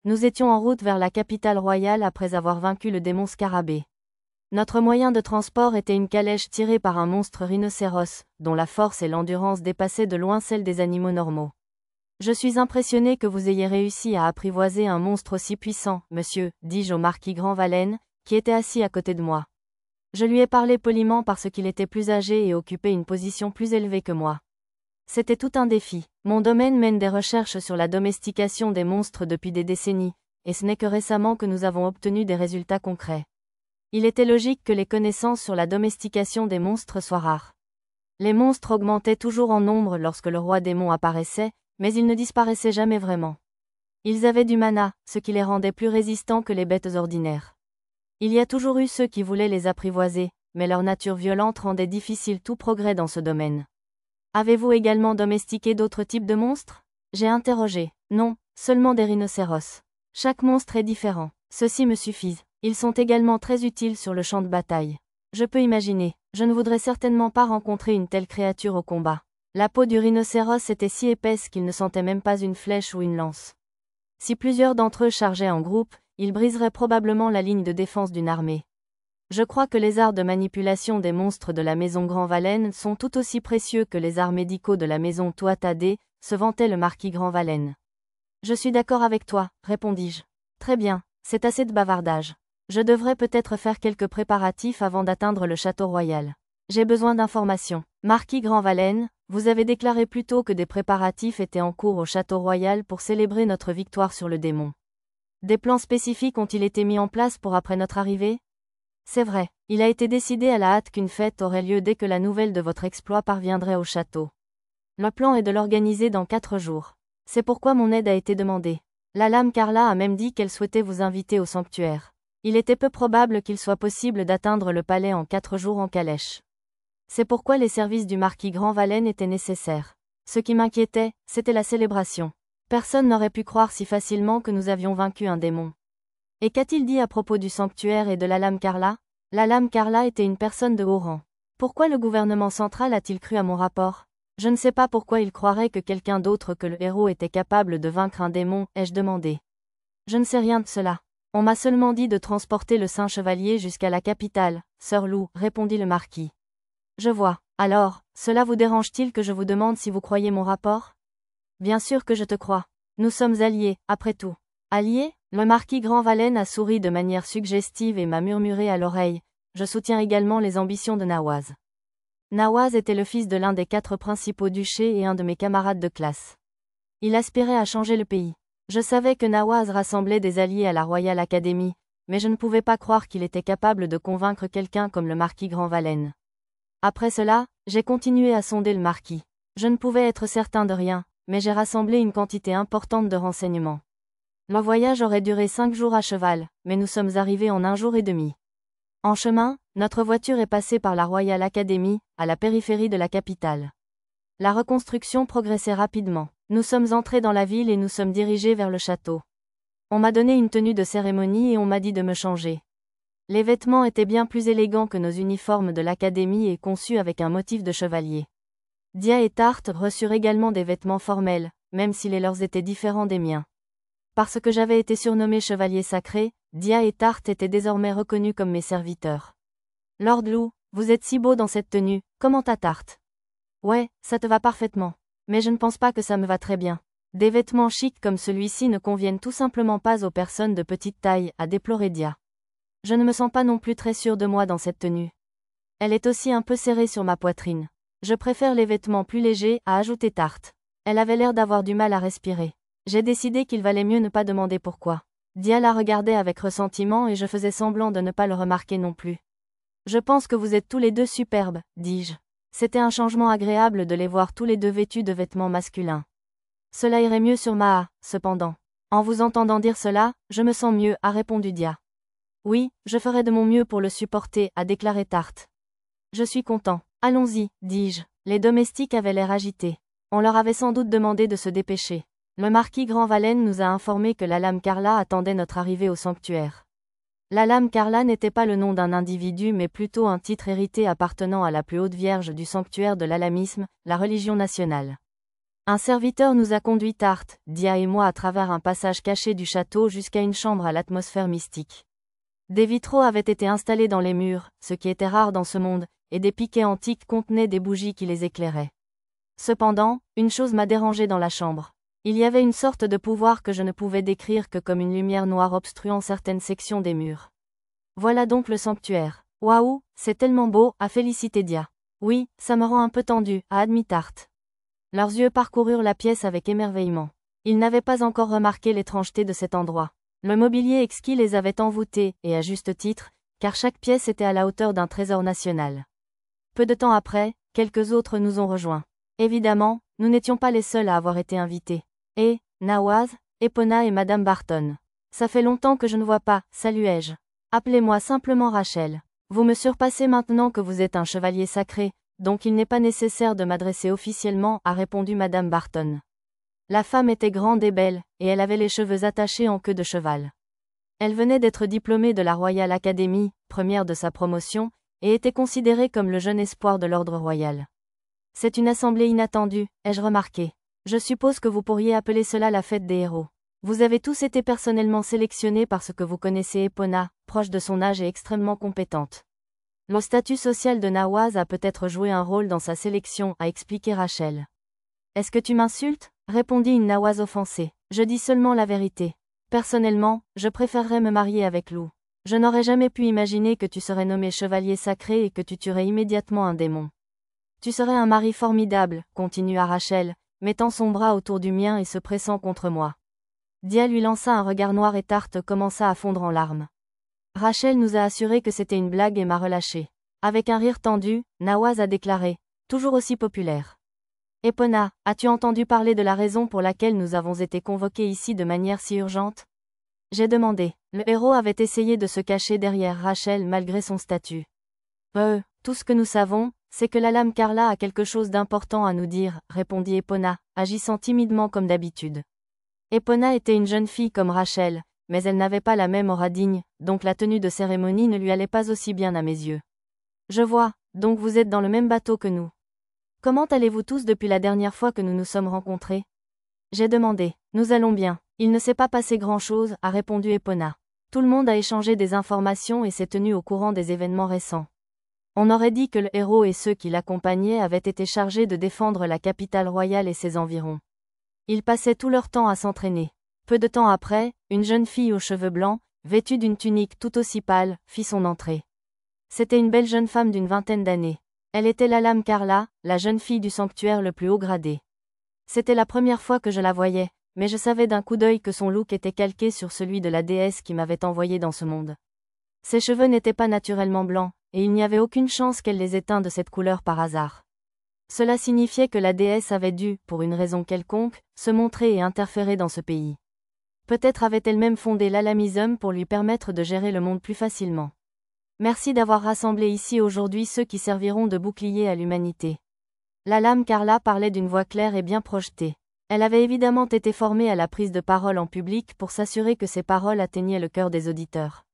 Nous étions en route vers la capitale royale après avoir vaincu le démon Scarabée. Notre moyen de transport était une calèche tirée par un monstre rhinocéros, dont la force et l'endurance dépassaient de loin celles des animaux normaux. Je suis impressionné que vous ayez réussi à apprivoiser un monstre aussi puissant, monsieur, dis-je au marquis Grandvalen, qui était assis à côté de moi. Je lui ai parlé poliment parce qu'il était plus âgé et occupait une position plus élevée que moi. C'était tout un défi. Mon domaine mène des recherches sur la domestication des monstres depuis des décennies, et ce n'est que récemment que nous avons obtenu des résultats concrets. Il était logique que les connaissances sur la domestication des monstres soient rares. Les monstres augmentaient toujours en nombre lorsque le roi démon apparaissait, mais ils ne disparaissaient jamais vraiment. Ils avaient du mana, ce qui les rendait plus résistants que les bêtes ordinaires. Il y a toujours eu ceux qui voulaient les apprivoiser, mais leur nature violente rendait difficile tout progrès dans ce domaine. Avez-vous également domestiqué d'autres types de monstres? J'ai interrogé. Non, seulement des rhinocéros. Chaque monstre est différent. Ceux-ci me suffisent. Ils sont également très utiles sur le champ de bataille. Je peux imaginer. Je ne voudrais certainement pas rencontrer une telle créature au combat. La peau du rhinocéros était si épaisse qu'il ne sentait même pas une flèche ou une lance. Si plusieurs d'entre eux chargeaient en groupe, ils briseraient probablement la ligne de défense d'une armée. Je crois que les arts de manipulation des monstres de la maison Grandvalen sont tout aussi précieux que les arts médicaux de la maison Tuatha-Dé, se vantait le marquis Grandvalen. Je suis d'accord avec toi, répondis-je. Très bien, c'est assez de bavardage. Je devrais peut-être faire quelques préparatifs avant d'atteindre le château royal. J'ai besoin d'informations. Marquis Grandvalen, vous avez déclaré plus tôt que des préparatifs étaient en cours au château royal pour célébrer notre victoire sur le démon. Des plans spécifiques ont-ils été mis en place pour après notre arrivée? C'est vrai, il a été décidé à la hâte qu'une fête aurait lieu dès que la nouvelle de votre exploit parviendrait au château. Le plan est de l'organiser dans 4 jours. C'est pourquoi mon aide a été demandée. La lame Carla a même dit qu'elle souhaitait vous inviter au sanctuaire. Il était peu probable qu'il soit possible d'atteindre le palais en 4 jours en calèche. C'est pourquoi les services du marquis Grandvalen étaient nécessaires. Ce qui m'inquiétait, c'était la célébration. Personne n'aurait pu croire si facilement que nous avions vaincu un démon. Et qu'a-t-il dit à propos du sanctuaire et de la lame Carla? La lame Carla était une personne de haut rang. Pourquoi le gouvernement central a-t-il cru à mon rapport? Je ne sais pas pourquoi il croirait que quelqu'un d'autre que le héros était capable de vaincre un démon, ai-je demandé. Je ne sais rien de cela. On m'a seulement dit de transporter le saint chevalier jusqu'à la capitale, Sœur Lou, répondit le marquis. Je vois. Alors, cela vous dérange-t-il que je vous demande si vous croyez mon rapport? Bien sûr que je te crois. Nous sommes alliés, après tout. Alliés? Le marquis Grandvalen a souri de manière suggestive et m'a murmuré à l'oreille. Je soutiens également les ambitions de Nawaz. Nawaz était le fils de l'un des 4 principaux duchés et un de mes camarades de classe. Il aspirait à changer le pays. Je savais que Nawaz rassemblait des alliés à la Royal Academy, mais je ne pouvais pas croire qu'il était capable de convaincre quelqu'un comme le marquis Grandvalen. Après cela, j'ai continué à sonder le marquis. Je ne pouvais être certain de rien, mais j'ai rassemblé une quantité importante de renseignements. Le voyage aurait duré 5 jours à cheval, mais nous sommes arrivés en 1 jour et demi. En chemin, notre voiture est passée par la Royal Academy, à la périphérie de la capitale. La reconstruction progressait rapidement. Nous sommes entrés dans la ville et nous sommes dirigés vers le château. On m'a donné une tenue de cérémonie et on m'a dit de me changer. Les vêtements étaient bien plus élégants que nos uniformes de l'académie et conçus avec un motif de chevalier. Dia et Tarte reçurent également des vêtements formels, même si les leurs étaient différents des miens. Parce que j'avais été surnommé chevalier sacré, Dia et Tarte étaient désormais reconnus comme mes serviteurs. Lord Lou, vous êtes si beau dans cette tenue, comment ta Tarte? Ouais, ça te va parfaitement. Mais je ne pense pas que ça me va très bien. Des vêtements chics comme celui-ci ne conviennent tout simplement pas aux personnes de petite taille, a déploré Dia. Je ne me sens pas non plus très sûre de moi dans cette tenue. Elle est aussi un peu serrée sur ma poitrine. Je préfère les vêtements plus légers, a ajouté Tarte. Elle avait l'air d'avoir du mal à respirer. J'ai décidé qu'il valait mieux ne pas demander pourquoi. Dia la regardait avec ressentiment et je faisais semblant de ne pas le remarquer non plus. Je pense que vous êtes tous les deux superbes, dis-je. C'était un changement agréable de les voir tous les deux vêtus de vêtements masculins. Cela irait mieux sur Maa, cependant. En vous entendant dire cela, je me sens mieux, a répondu Dia. Oui, je ferai de mon mieux pour le supporter, a déclaré Tarte. Je suis content. Allons-y, dis-je. Les domestiques avaient l'air agités. On leur avait sans doute demandé de se dépêcher. Le marquis Grandvalen nous a informé que la lame Carla attendait notre arrivée au sanctuaire. La lame Carla n'était pas le nom d'un individu mais plutôt un titre hérité appartenant à la plus haute vierge du sanctuaire de l'alamisme, la religion nationale. Un serviteur nous a conduit Tarth, Dia et moi à travers un passage caché du château jusqu'à une chambre à l'atmosphère mystique. Des vitraux avaient été installés dans les murs, ce qui était rare dans ce monde, et des piquets antiques contenaient des bougies qui les éclairaient. Cependant, une chose m'a dérangé dans la chambre. Il y avait une sorte de pouvoir que je ne pouvais décrire que comme une lumière noire obstruant certaines sections des murs. Voilà donc le sanctuaire. Waouh, c'est tellement beau, a félicité Dia. Oui, ça me rend un peu tendu, a admis Tarth. Leurs yeux parcoururent la pièce avec émerveillement. Ils n'avaient pas encore remarqué l'étrangeté de cet endroit. Le mobilier exquis les avait envoûtés, et à juste titre, car chaque pièce était à la hauteur d'un trésor national. Peu de temps après, quelques autres nous ont rejoints. Évidemment, nous n'étions pas les seuls à avoir été invités. Et, Nawaz, Epona et Madame Barton. Ça fait longtemps que je ne vois pas, saluai-je. Appelez-moi simplement Rachel. Vous me surpassez maintenant que vous êtes un chevalier sacré, donc il n'est pas nécessaire de m'adresser officiellement, a répondu Madame Barton. La femme était grande et belle, et elle avait les cheveux attachés en queue de cheval. Elle venait d'être diplômée de la Royal Academy, première de sa promotion, et était considérée comme le jeune espoir de l'ordre royal. C'est une assemblée inattendue, ai-je remarqué. Je suppose que vous pourriez appeler cela la fête des héros. Vous avez tous été personnellement sélectionnés parce que vous connaissez Epona, proche de son âge et extrêmement compétente. Le statut social de Nawaz a peut-être joué un rôle dans sa sélection, a expliqué Rachel. Est-ce que tu m'insultes? Répondit une Nawaz offensée. Je dis seulement la vérité. Personnellement, je préférerais me marier avec Lou. Je n'aurais jamais pu imaginer que tu serais nommé chevalier sacré et que tu tuerais immédiatement un démon. Tu serais un mari formidable, continua Rachel, mettant son bras autour du mien et se pressant contre moi. Dia lui lança un regard noir et Tarth commença à fondre en larmes. Rachel nous a assuré que c'était une blague et m'a relâché. Avec un rire tendu, Nawaz a déclaré, toujours aussi populaire. Epona, as-tu entendu parler de la raison pour laquelle nous avons été convoqués ici de manière si urgente? J'ai demandé. Le héros avait essayé de se cacher derrière Rachel malgré son statut. Tout ce que nous savons, c'est que la lame Carla a quelque chose d'important à nous dire, répondit Epona, agissant timidement comme d'habitude. Epona était une jeune fille comme Rachel, mais elle n'avait pas la même aura digne, donc la tenue de cérémonie ne lui allait pas aussi bien à mes yeux. Je vois, donc vous êtes dans le même bateau que nous. Comment allez-vous tous depuis la dernière fois que nous nous sommes rencontrés? J'ai demandé. Nous allons bien. Il ne s'est pas passé grand-chose, a répondu Epona. Tout le monde a échangé des informations et s'est tenu au courant des événements récents. On aurait dit que le héros et ceux qui l'accompagnaient avaient été chargés de défendre la capitale royale et ses environs. Ils passaient tout leur temps à s'entraîner. Peu de temps après, une jeune fille aux cheveux blancs, vêtue d'une tunique tout aussi pâle, fit son entrée. C'était une belle jeune femme d'une vingtaine d'années. Elle était la lame Carla, la jeune fille du sanctuaire le plus haut gradé. C'était la première fois que je la voyais, mais je savais d'un coup d'œil que son look était calqué sur celui de la déesse qui m'avait envoyé dans ce monde. Ses cheveux n'étaient pas naturellement blancs, et il n'y avait aucune chance qu'elle les éteint de cette couleur par hasard. Cela signifiait que la déesse avait dû, pour une raison quelconque, se montrer et interférer dans ce pays. Peut-être avait-elle même fondé l'alamisme pour lui permettre de gérer le monde plus facilement. Merci d'avoir rassemblé ici aujourd'hui ceux qui serviront de bouclier à l'humanité. La lame Carla parlait d'une voix claire et bien projetée. Elle avait évidemment été formée à la prise de parole en public pour s'assurer que ses paroles atteignaient le cœur des auditeurs.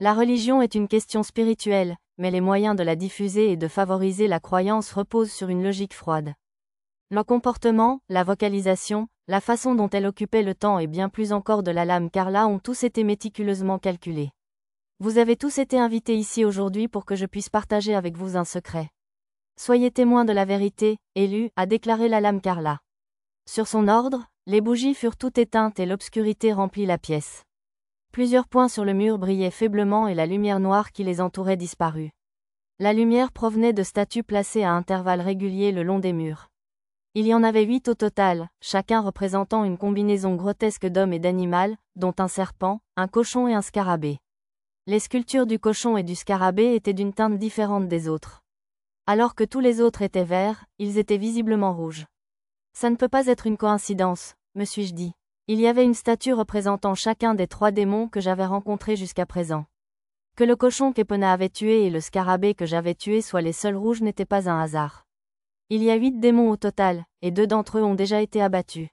La religion est une question spirituelle, mais les moyens de la diffuser et de favoriser la croyance reposent sur une logique froide. Le comportement, la vocalisation, la façon dont elle occupait le temps et bien plus encore de la lame Carla ont tous été méticuleusement calculés. Vous avez tous été invités ici aujourd'hui pour que je puisse partager avec vous un secret. Soyez témoins de la vérité, élu, a déclaré la lame Carla. Sur son ordre, les bougies furent toutes éteintes et l'obscurité remplit la pièce. Plusieurs points sur le mur brillaient faiblement et la lumière noire qui les entourait disparut. La lumière provenait de statues placées à intervalles réguliers le long des murs. Il y en avait 8 au total, chacun représentant une combinaison grotesque d'hommes et d'animal, dont un serpent, un cochon et un scarabée. Les sculptures du cochon et du scarabée étaient d'une teinte différente des autres. Alors que tous les autres étaient verts, ils étaient visiblement rouges. Ça ne peut pas être une coïncidence, me suis-je dit. Il y avait une statue représentant chacun des 3 démons que j'avais rencontrés jusqu'à présent. Que le cochon qu'Epona avait tué et le scarabée que j'avais tué soient les seuls rouges n'était pas un hasard. Il y a 8 démons au total, et 2 d'entre eux ont déjà été abattus.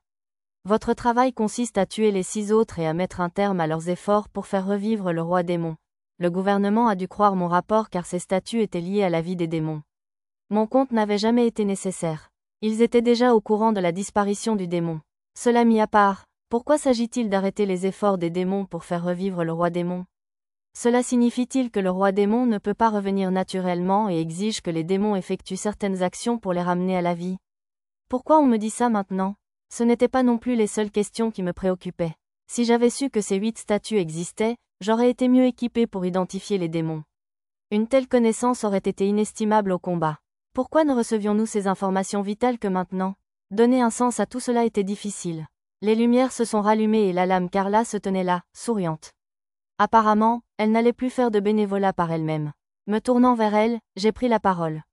Votre travail consiste à tuer les 6 autres et à mettre un terme à leurs efforts pour faire revivre le roi démon. Le gouvernement a dû croire mon rapport car ces statues étaient liées à la vie des démons. Mon compte n'avait jamais été nécessaire. Ils étaient déjà au courant de la disparition du démon. Cela mis à part, pourquoi s'agit-il d'arrêter les efforts des démons pour faire revivre le roi démon? Cela signifie-t-il que le roi démon ne peut pas revenir naturellement et exige que les démons effectuent certaines actions pour les ramener à la vie? Pourquoi on me dit ça maintenant? Ce n'étaient pas non plus les seules questions qui me préoccupaient. Si j'avais su que ces 8 statues existaient, j'aurais été mieux équipé pour identifier les démons. Une telle connaissance aurait été inestimable au combat. Pourquoi ne recevions-nous ces informations vitales que maintenant? Donner un sens à tout cela était difficile. Les lumières se sont rallumées et la lame Carla se tenait là, souriante. Apparemment, elle n'allait plus faire de bénévolat par elle-même. Me tournant vers elle, j'ai pris la parole.